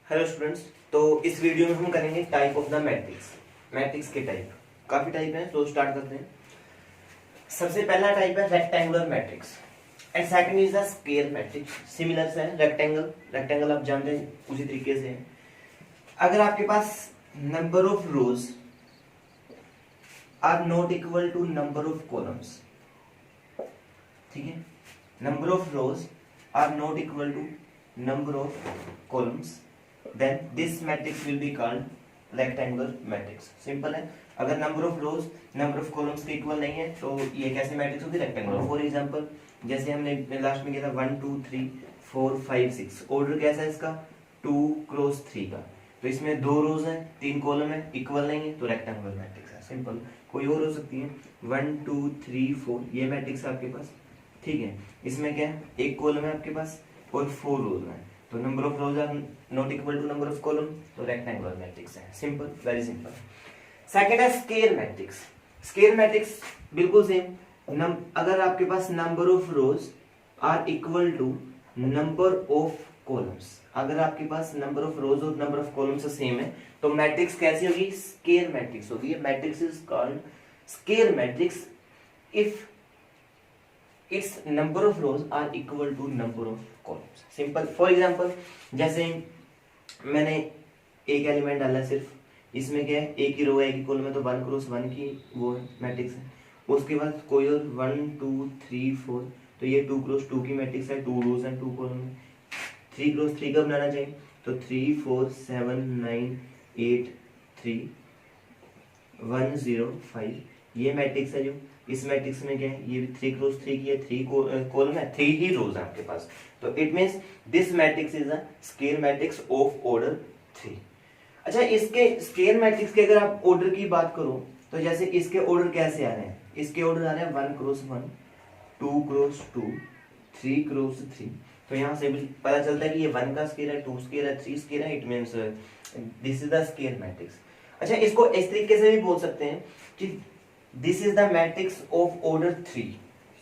Hello students. तो इस video में हम करेंगे type of the matrix. Matrix के टाइप काफी टाइप हैं, तो स्टार्ट करते हैं। सबसे पहला टाइप है rectangular matrix and second is the square matrix. Similar से है रेक्टेंगल, रेक्टेंगल आप जानते हैं उसी तरीके से है। अगर आपके पास number of rows are not equal to number of columns, ठीक है, number of rows are not equal to number of columns, then this matrix will be called rectangular matrix। Simple है। अगर number of rows number of columns के equal नहीं है तो ये कैसे मैट्रिक्स होगी? रेक्टेंगुलर। फॉर एग्जांपल जैसे हमने लास्ट में किया था 1 2 3 4 5 6, ऑर्डर कैसा है इसका? 2 क्रॉस 3 का। तो इसमें 2 रोज है 3 कॉलम है, इक्वल नहीं है तो रेक्टेंगुलर मैट्रिक्स है। सिंपल। कोई और हो सकती है 1 2 3 4, ये मैट्रिक्स है आपके पास, ठीक है। इसमें क्या है? एक कॉलम है आपके पास और 4 रोज है, तो number of rows are not equal to number of column, तो रेक्टेंगुलर मैट्रिक्स है। Simple, very simple. सेकंड है स्क्वायर मैट्रिक्स। स्क्वायर मैट्रिक्स बिल्कुल सेम। अगर आपके पास number of rows are equal to number of columns, अगर आपके पास नंबर ऑफ रोज और नंबर ऑफ कॉलम्स सेम है तो मैट्रिक्स कैसी होगी? स्क्वायर मैट्रिक्स होगी। Matrix is called square matrix if its number of rows are equal to number of columns। Simple. For example जैसे मैंने एक एलिमेंट डाला सिर्फ, इसमें क्या है? एक ही रो है एक ही कॉलम है, तो 1 क्रॉस 1 की वो मैट्रिक्स है। उसके बाद कोई और 1 2 3 4, तो ये 2 क्रॉस 2 की मैट्रिक्स है, 2 रोज है 2 कॉलम है। 3 क्रॉस 3 का बनाना चाहिए तो 3 4 7 9 8 3 1 0 5, ये मैट्रिक्स है। जो इस मैट्रिक्स में क्या है? ये भी 3 क्रॉस 3 की है, 3 कॉलम है, 3 ही रोज है आपके पास, तो it means this matrix is a square matrix of order 3। अच्छा, इसके स्क्वायर मैट्रिक्स के अगर आप ऑर्डर की बात करो तो जैसे इसके ऑर्डर कैसे आ रहे हैं? इसके ऑर्डर आ रहे हैं 1 क्रॉस 1 2 क्रॉस 2 3 क्रॉस 3, तो यहाँ से भी पता चलता है कि ये 1 का स्क्वायर है, 2 स्क्वायर है, 3 स्क्वायर है, it means this is the square matrix. अच्छा, इसको इस तरीके से भी बोल सकते हैं कि this is the matrix of order 3,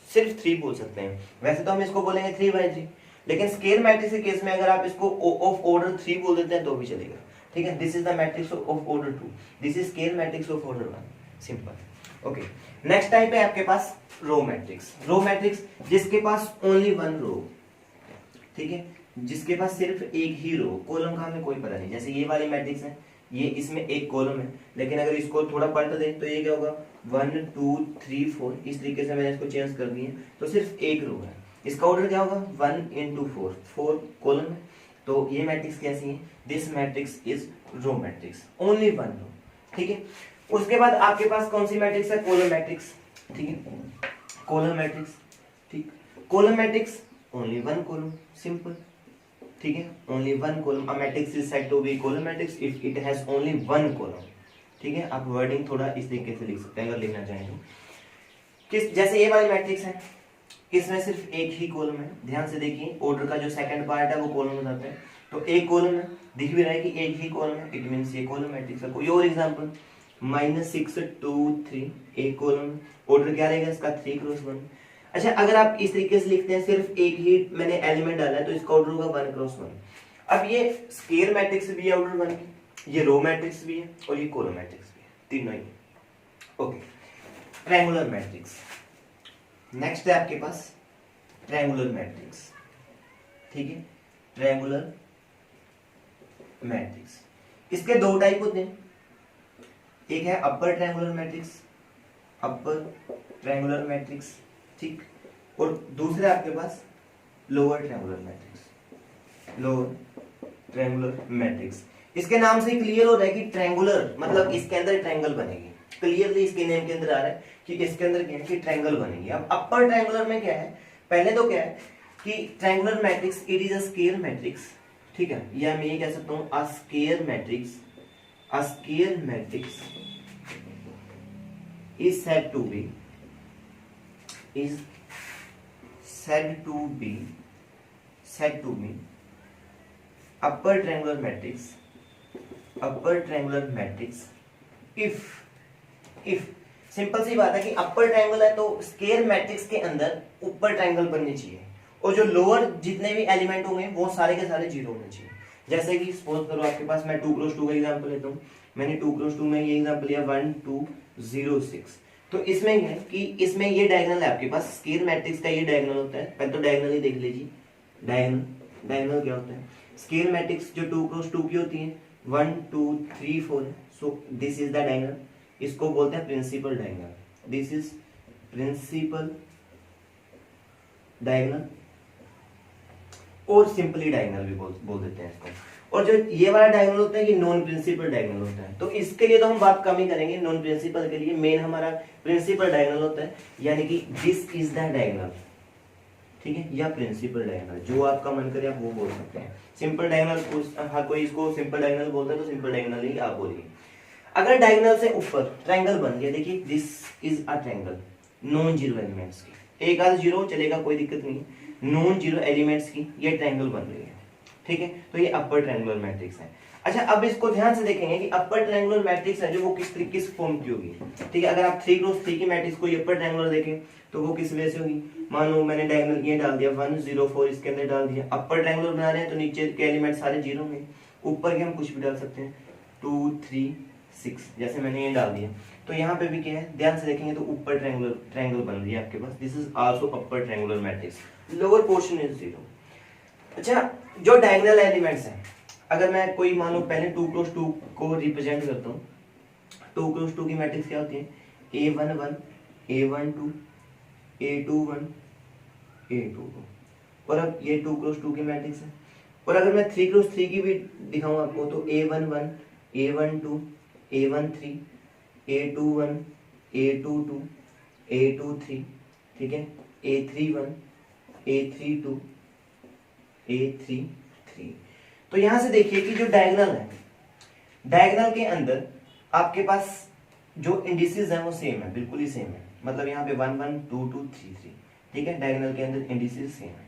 सिर्फ 3 बोल सकते हैं। वैसे तो हम इसको बोलेंगे 3/3, लेकिन स्क्वायर मैट्रिक्स के केस में अगर आप इसको ऑफ ऑर्डर 3 बोल देते हैं तो भी चलेगा, ठीक है। This is the matrix of order 2, this is square matrix of order 1। Simple. Okay, next type है आपके पास रो मैट्रिक्स। रो मैट्रिक्स जिसके पास ओनली 1 रो, ठीक है, जिसके पास सिर्फ एक ही रो, कॉलम का हमें कोई पता नहीं। जैसे ये वाली मैट्रिक्स है, ये इसमें एक कॉलम है, लेकिन अगर इसको थोड़ा पलट दें तो ये क्या होगा? 1 2 3 4, इस तरीके से मैंने इसको चेंज कर दिया, तो सिर्फ एक रो है। इसका ऑर्डर क्या होगा? 1 into 4, 4 कॉलम है, तो ये मैट्रिक्स कैसी है? This matrix is row matrix, only 1 row, ठीक है। उसके बाद आपके पास कौन सी मैट्रिक्स है? कॉलम मैट्रिक्स, ठीक है, कॉलम मैट्रिक्स, ठीक। Column matrix only 1 column, simple, ठीक है, only 1 column. A matrix is said to be column matrix if it has only 1 column, ठीक है। आप वर्डिंग थोड़ा इस तरीके से लिख सकते हैं अगर लिखना चाहें तो। किस जैसे ये वाली मैट्रिक्स है, इसमें सिर्फ एक ही कॉलम है। ध्यान से देखिए, ऑर्डर का जो सेकंड पार्ट है वो कॉलम बताता है, तो एक कॉलम है, दिख भी रहा है कि एक ही कॉलम है, इट मींस ये कॉलम मैट्रिक्स है। कोई और एग्जांपल -6 2 3, एक कॉलम, ऑर्डर क्या रहेगा इसका? 3 क्रॉस 1। अच्छा, अगर आप इस तरीके से लिखते हैं, सिर्फ एक ही मैंने एलिमेंट डाला है, तो इसका ऑर्डर होगा 1 क्रॉस 1। अब ये स्क्वायर मैट्रिक्स भी है ऑर्डर 1 की, ये रो मैट्रिक्स भी है और ये कॉलम मैट्रिक्स भी है, तीनों ही। ओके, ट्रायंगुलर मैट्रिक्स नेक्स्ट है आपके पास। ट्रायंगुलर मैट्रिक्स, ठीक है, ट्रायंगुलर मैट्रिक्स। इसके 2 टाइप होते हैं, एक है upper triangular matrix, upper triangular matrix, ठीक, और दूसरा आपके पास lower triangular matrix, lower triangular matrix. इसके नाम से क्लियर हो रहा है कि ट्रायंगुलर मतलब इसके अंदर ट्रायंगल बनेगी, क्लियरली इसके नेम के अंदर आ रहा है कि इसके अंदर क्या है कि ट्रायंगल बनेगी। अब अपर ट्रायंगुलर में क्या है? पहले तो क्या है कि triangular matrix it is a square matrix, ठीक है, या मैं ये कह सकता हूं a square matrix, a square matrix is said to be upper triangular matrix if simple सी बात है कि अपर ट्रायंगल है तो स्क्वायर मैट्रिक्स के अंदर ऊपर ट्रायंगल बनने चाहिए, और जो लोअर जितने भी एलिमेंट होंगे वो सारे के सारे 0 होने चाहिए। जैसे कि सपोज करो आपके पास, मैं 2 क्रॉस 2 का एग्जांपल लेता हूँ, मैंने 2 क्रॉस 2 में ये एग्जांपल लिया 1 2 0 6। तो इसमें क्या है कि इसमें ये डायगोनल है आपके पास, स्क्वायर मैट्रिक्स का ये डायगोनल होता है। पहले तो डायगोनल ही देख लीजिए, डायगोनल क्या होता है, स्क्वायर मैट्रिक्स जो 2 क्रॉस 2 की होती है 1 2 3 4, so this is the diagonal, इसको बोलते हैं principal diagonal, this is principal diagonal, और सिंपली डायगोनल भी बोल देते हैं इसको। और जो ये वाला डायगोनल होता है ये नॉन प्रिंसिपल डायगोनल होता है। तो इसके लिए तो हम बात कम ही करेंगे, नॉन प्रिंसिपल के लिए मेन हमारा प्रिंसिपल डायगोनल होता है, यानी कि दिस इज द डायगोनल, ठीक है, या प्रिंसिपल डायगोनल, जो आपका मन करे आप वो बोल सकते हैं। सिंपल डायगोनल हर कोई इसको सिंपल डायगोनल बोलता है, तो सिंपल डायगोनल ही आप बोलिए। अगर डायगोनल से ऊपर ट्रायंगल बन गया, देखिए this is a triangle non zero elements की, एक आध जीरो चलेगा कोई दिक्कत नहीं, नॉन जीरो एलिमेंट्स की ये ट्रायंगल बन रही है, ठीक है, तो ये अपर ट्रायंगुलर मैट्रिक्स है। अच्छा, अब इसको ध्यान से देखेंगे कि अपर ट्रायंगुलर मैट्रिक्स है जो वो किस फॉर्म की होगी, ठीक है। अगर आप 3 क्रॉस 3 की मैट्रिक्स को अपर ट्रायंगुलर देखें तो वो किस वे से होगी, मान लो मैंने डायगोनल ये डाल दिया 1 0 4 इसके अंदर डाल दिया, अपर ट्रायंगुलर बना रहे हैं तो नीचे के एलिमेंट सारे जीरो में, ऊपर के हम कुछ भी डाल सकते हैं 2 3 6, जैसे मैंने ये डाल दिया। तो यहाँ पे भी क्या है, ध्यान से देखेंगे तो ऊपर ट्रायंगल बन रही है आपके पास, this is also upper triangular matrix, lower portion is zero. अच्छा, जो डायगोनल एलिमेंट्स हैं, अगर मैं कोई मान लो पहले 2 क्रॉस 2 को रिप्रेजेंट करता हूँ, 2 क्रॉस 2 की मैट्रिक्स क्या होती है, A11 A12 A21 A22, और अब ये 2 क्रॉस 2 की मैट्रिक्स है। और अगर मैं 3 क्रॉस 3 की भी दिखाऊं आपको तो A11 A12 A13 A21 A22 A23, ठीक है, A31 A32 A33। तो यहां से देखिए कि जो डायगोनल है, डायगोनल के अंदर आपके पास जो इंडिसेस हैं वो सेम है, बिल्कुल ही सेम है, मतलब यहाँ पे 1 1 2 2 3 3, ठीक है, डायगोनल के अंदर इंडिसेस सेम है।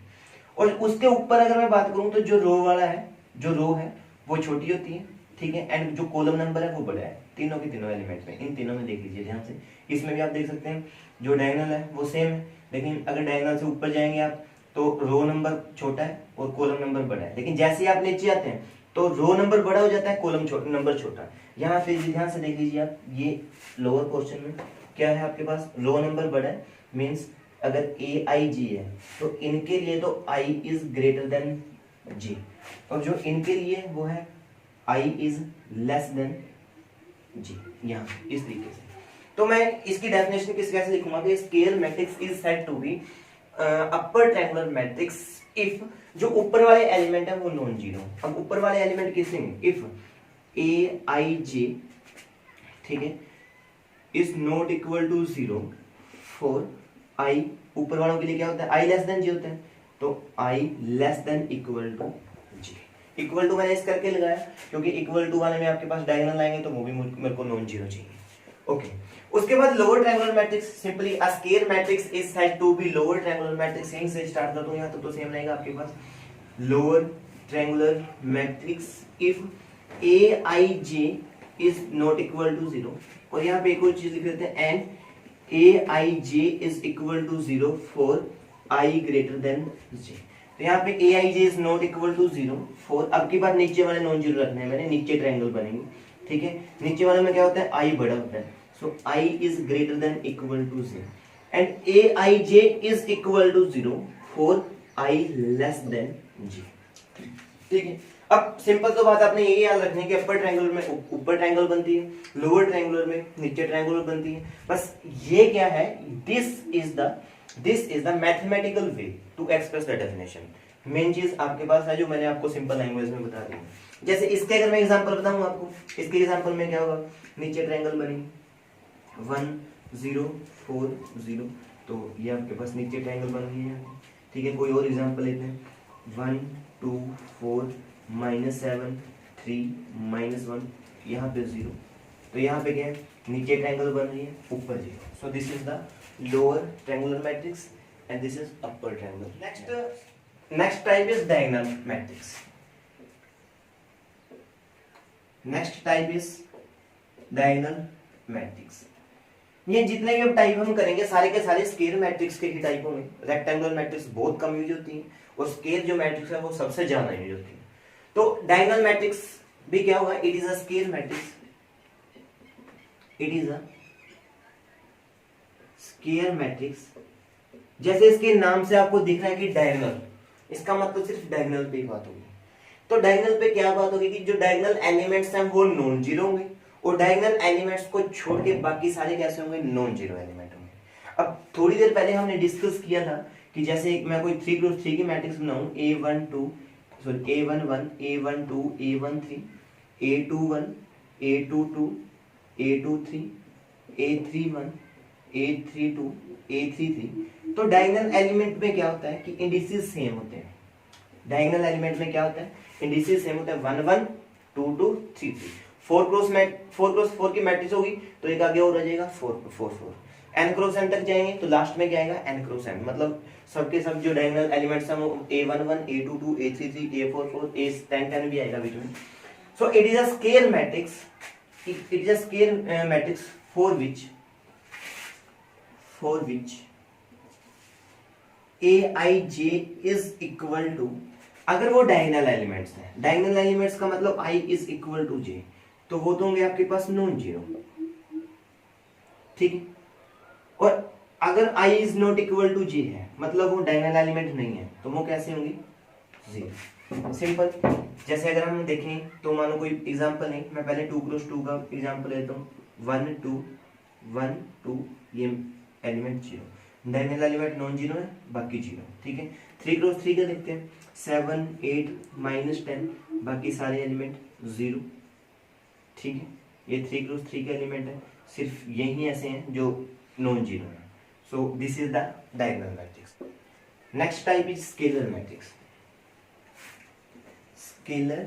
और उसके ऊपर अगर मैं बात करूं तो जो रो वाला है, जो रो है वो छोटी होती है, ठीक है, एंड जो कॉलम नंबर है वो बड़ा है, तीनों के तीनों एलिमेंट में, इन तीनों में देख लीजिए ध्यान से। इसमें भी आप देख सकते हैं जो डायगोनल है वो सेम है, लेकिन अगर डायगोनल से ऊपर जाएंगे आप तो रो नंबर छोटा है और कॉलम नंबर बड़ा है, लेकिन जैसे ही आप नीचे आते हैं तो रो नंबर बड़ा हो जाता है, कॉलम नंबर छोटा। यहाँ पे ध्यान से देख लीजिए आप, ये लोअर पोर्शन में क्या है आपके पास, रो नंबर बड़ा है, मीन्स अगर AIG है तो इनके लिए तो I is greater than J, और जो इनके लिए वो है I is less than J, यहाँ इस तरीके से। तो मैं इसकी डेफिनेशन किस कैसे लिखूंगा कि scalar matrix is said to be upper triangular matrix if जो ऊपर वाले एलिमेंट है वो नॉन जीरो। अब ऊपर वाले एलिमेंट किससे हैं, इफ AIJ, ठीक है, is not equal to 0 for I, ऊपर वालों के लिए क्या होता है, I लेस देन J होता है, तो I less than equal to J। Equal to मैंने इस करके लगाया क्योंकि इक्वल टू वाले में आपके पास डायगोनल आएंगे तो वो भी मेरे को नॉन जीरो चाहिए, ओके। उसके बाद lower triangular matrix, simply a square matrix is said to be lower triangular matrix, यहीं से स्टार्ट करता हूं, यहां तो सेम रहेगा आपके पास, lower triangular matrix if AIJ is not equal to 0, और यहां पे एक और चीज लिख देते हैं, and AIJ is equal to 0 for I greater than J। तो यहाँ पे AIJ is not equal to 0 for, अब की बार नीचे वाले नॉन जीरो रखने हैं मैंने, नीचे ट्रायंगल बनेंगे, ठीक है, नीचे वाले में क्या होता है, I बड़ा होता है, so I is greater than equal to 0 and AIJ is equal to 0 for I less than J, ठीक है। अब सिंपल तो बात आपने ये याद रखनी है कि अपर ट्रायंगुलर में ऊपर ट्रायंगल बनती है, लोअर ट्रायंगुलर में नीचे ट्रायंगुलर बनती है, बस ये क्या है, this is the mathematical way to express the definition. Main चीज आपके पास है जो मैंने आपको सिंपल लैंग्वेज में बता दी। जैसे इसके अगर मैं एग्जांपल बताऊं आपको, इसके एग्जांपल में क्या होगा, नीचे ट्रायंगल बनेगी 1 0 4 0, तो ये आपके पास नीचे ट्रायंगल बन गई है, ठीक है। कोई और एग्जांपल लेते हैं, 1 2 4 -7 3 -1, यहाँ पे 0, तो यहाँ पे क्या है, नीचे ट्रायंगल बन रही है, ऊपर 0, सो this is the lower triangular matrix and this is upper triangle. Next type is diagonal matrix. Next type is diagonal matrix. ये जितने भी अब टाइप हम करेंगे सारे के सारे स्क्वायर मैट्रिक्स के ही टाइप होंगे। रेक्टेंगुलर मैट्रिक्स बहुत कम यूज होती है और स्क्वायर जो मैट्रिक्स है वो सबसे ज्यादा यूज होती है। तो डायगोनल मैट्रिक्स भी क्या होगा, it is a scalar matrix, it is a scalar matrix. जैसे इसके नाम से आपको दिख रहा है कि डायगोनल, इसका मतलब सिर्फ डायगोनल पे बात होगी। तो डायगोनल पे क्या बात होगी कि जो डायगोनल एलिमेंट्स हैं वो नॉन जीरो होंगे, और डायगोनल एलिमेंट्स को छोड़ के बाकी सारे कैसे होंगे, नॉन जीरो एलिमेंट होंगे। अब थोड़ी देर पहले हमने डिस्कस किया था कि जैसे मैं कोई 3x3 की मैट्रिक्स बनाऊं, a12 sorry a11 a12 a13 a21 a22 a23 a31 a32 a33, तो डायगोनल एलिमेंट में क्या होता है कि इंडिसेस सेम होते हैं। डायगोनल एलिमेंट में क्या होता है, इंडिसेस सेम होता है, 1 1 2 2 3 3। 4x4 की मैट्रिक्स होगी तो एक आगे और आ जाएगा 4 4 4। n क्रॉस n तक जाएंगे तो लास्ट में क्या आएगा, n क्रॉस n, मतलब सबके सब जो डायगोनल एलिमेंट्स हैं वो a11 a22 a33 a44 a10 भी आएगा बीच में। So it is a scalar matrix, it is a scalar matrix for which aij is equal to, अगर वो डायगोनल एलिमेंट्स हैं, डायगोनल एलिमेंट्स का मतलब i is equal to j, तो वो तो होंगे आपके पास नॉन जीरो, ठीक है। और अगर i is not equal to j है, मतलब वो डायगोनल एलिमेंट नहीं है, तो वो कैसे होंगे, जीरो। सिंपल। जैसे अगर हम देखें तो मानो कोई एग्जांपल है, मैं पहले 2x2 का एग्जांपल लेता हूँ, 1 2 1 2, ये element zero, diagonal element non zero है, बाकी जीरो, ठीक है। 3x3 का देखते हैं, 7 8 -10, बाकी सारे एलिमेंट जीरो, ठीक है। ये 3x3 के एलिमेंट है, सिर्फ यही ऐसे हैं जो नॉन जीरो है। सो this is the diagonal matrix. Next type is scalar matrix, scalar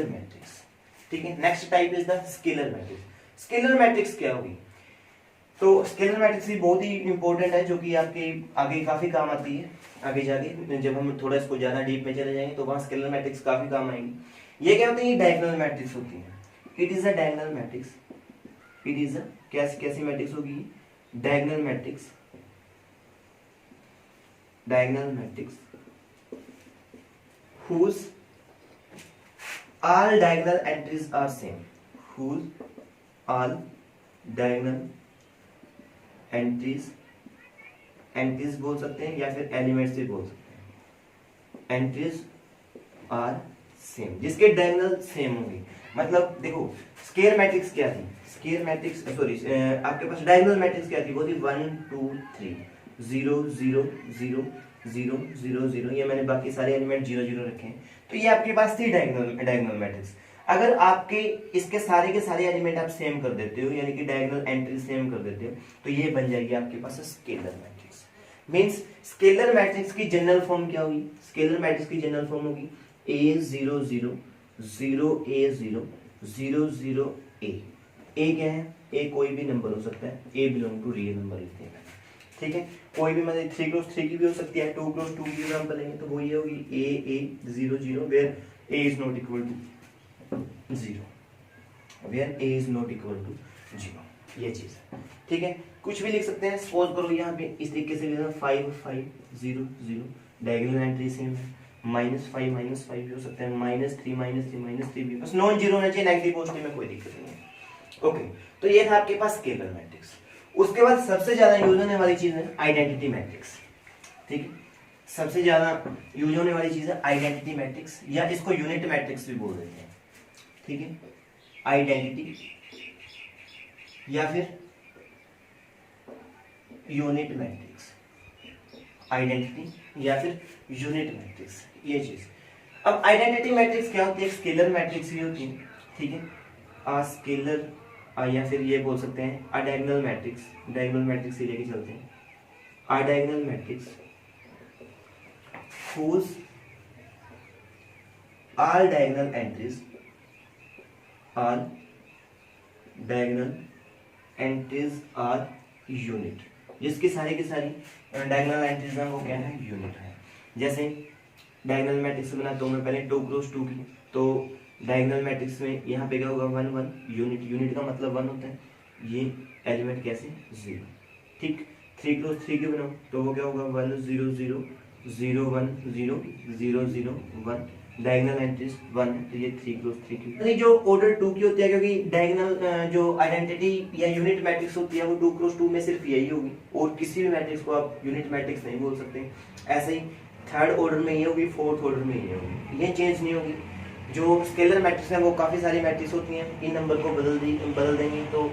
matrix, ठीक है। Next type is the scalar matrix. Scalar matrix क्या होगी, तो स्केलर मैट्रिक्स भी बहुत ही इंपॉर्टेंट है, जो कि आपके आगे काफी काम आती है। आगे जाके जब हम थोड़ा इसको ज्यादा डीप में चले जाएंगे तो वहां स्केलर मैट्रिक्स काफी काम आएंगी। ये क्या होती है, ये डायगोनल मैट्रिक्स होती है। It is a diagonal matrix, it is अ कैसी मैट्रिक्स होगी, diagonal matrix, diagonal matrix whose all diagonal entries are same, whose all diagonal entries बोल सकते हैं या फिर एलिमेंट्स भी बोल सकते हैं, एंट्रीज आर सेम, जिसके डायगोनल सेम होंगे। मतलब देखो स्केलर मैट्रिक्स क्या थी, स्केलर मैट्रिक्स सॉरी आपके पास डायगोनल मैट्रिक्स क्या थी, वो थी 1 2 3 0 0 0 0 0 0, ये मैंने बाकी सारे एलिमेंट 0 0 रखे हैं, तो ये आपके पास थी डायगोनल मैट्रिक्स। अगर आपके इसके सारे के सारे एलिमेंट आप सेम कर देते हो, यानी कि डायगोनल एंट्री सेम कर देते हो, तो ये बन जाएगी आपके पास scalar matrix. Means scalar matrix की जनरल फॉर्म क्या होगी, स्केलर मैट्रिक्स की जनरल फॉर्म होगी a 0 0 0 a 0 0 0 a। a क्या है, a कोई भी नंबर हो सकता है, a belong to real number लिखते हैं, ठीक है। कोई भी मतलब 3x3 की भी हो सकती है, 2x2 की एग्जांपल लेंगे तो वो ये होगी a 0 0 where a is not equal to 0, where a is not equal to 0, ये चीज है, ठीक है। कुछ भी लिख सकते हैं, सपोज करो यहाँ पे इस तरीके से 5 5 0 0, डायगोनल एंट्री सेम है, -5 भी हो सकता है, -3 भी, बस नॉन जीरो होना चाहिए, नेगेटिव पॉजिटिव में कोई दिक्कत नहीं है। ओके, तो ये था आपके पास स्केलर मैट्रिक्स। उसके बाद सबसे ज्यादा यूज होने वाली चीज है आइडेंटिटी मैट्रिक्स, ठीक है। सबसे ज्यादा यूज होने वाली चीज है आइडेंटिटी मैट्रिक्स, या इसको यूनिट मैट्रिक्स भी बोल देते हैं, ठीक है। आइडेंटिटी या फिर यूनिट मैट्रिक्स, आइडेंटिटी या फिर यूनिट मैट्रिक्स, ये चीज। अब आइडेंटिटी मैट्रिक्स क्या होती है, स्केलर मैट्रिक्स भी होती है, ठीक है। आ स्केलर या फिर ये बोल सकते हैं अडायगोनल मैट्रिक्स, डायगोनल मैट्रिक्स से लेके चलते हैं, अडायगोनल matrix whose all diagonal entries are unit, जिसकी सारी की सारी डायगोनल एंट्रीज हैं वो क्या है, यूनिट है। जैसे डायगोनल मैट्रिक्स बनाता हूं मैं पहले 2x2 की, तो डायगोनल मैट्रिक्स में यहाँ पे क्या होगा 1 1, यूनिट का मतलब 1 होता है, ये एलिमेंट कैसे 0, ठीक। 3x3 की बनाओ तो वो क्या होगा 1 0 0 0 1 0 0 0 1, डायगोनल एंट्रीज 1 है तो ये 3 क्रॉस 3 की। जो ऑर्डर 2 की होती है, क्योंकि डायगोनल जो आइडेंटिटी या यूनिट मैट्रिक्स होती है वो 2 क्रॉस 2 में सिर्फ यही होगी, और किसी भी मैट्रिक्स को आप यूनिट मैट्रिक्स नहीं बोल सकते। ऐसे ही थर्ड ऑर्डर में ये होगी, फोर्थ ऑर्डर में ये होगी, ये चेंज नहीं होगी। जो स्केलर मैट्रिक्स है वो काफ़ी सारी मैट्रिक्स होती हैं, इन नंबर को बदल देंगे तो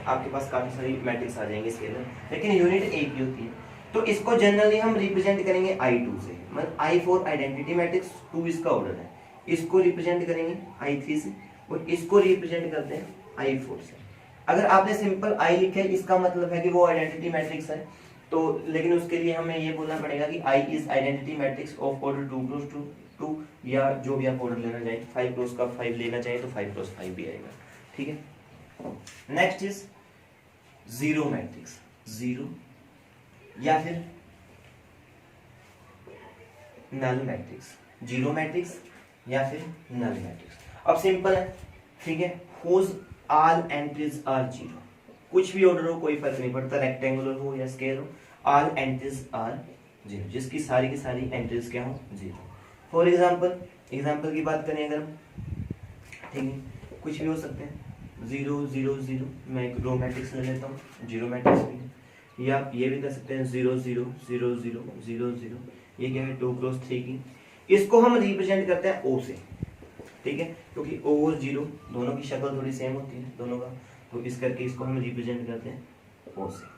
आपके पास काफ़ी सारी मैट्रिक्स आ जाएंगे स्केलर, लेकिन यूनिट एक ही होती है। तो इसको जनरली हम रिप्रेजेंट करेंगे I2 से, मतलब I4 आइडेंटिटी मैट्रिक्स, 2 इसका ऑर्डर है, इसको रिप्रेजेंट करेंगे I3 से, और इसको रिप्रेजेंट करते हैं I4 से। अगर आपने सिंपल I लिखा है इसका मतलब है कि वो आइडेंटिटी मैट्रिक्स है, तो लेकिन उसके लिए हमें ये बोलना पड़ेगा कि I is identity matrix of order 2 cross 2, या जो भी आप ऑर्डर लेना चाहें, 5 क्रॉस का 5 लेना चाहें तो 5 क्रॉस 5 भी आएगा, ठीक है। Next is zero matrix, zero या फिर नल मैट्रिक्स, जीरो मैट्रिक्स या फिर नल मैट्रिक्स। अब सिंपल है, ठीक है, whose all entries are zero, कुछ भी ऑर्डर हो कोई फर्क नहीं पड़ता, रेक्टेंगुलर हो या स्क्वायर हो, ऑल एंट्रीज आर जीरो, जिसकी सारी की सारी एंट्रीज क्या हो, जीरो। फॉर एग्जाम्पल की बात करें अगर हम, ठीक है, कुछ भी हो सकते हैं, 0 0 0, मैं एक रो मैट्रिक्स ले लेता हूँ, जीरो मैट्रिक्स भी है, या आप ये भी कर सकते हैं 0 0 0 0 0 0, ये क्या है 2 क्रॉस 3 की। इसको हम रिप्रेजेंट करते हैं O से, ठीक है, क्योंकि O और 0 दोनों की शक्ल थोड़ी सेम होती है दोनों का, तो इस करके इसको हम रिप्रेजेंट करते हैं O से।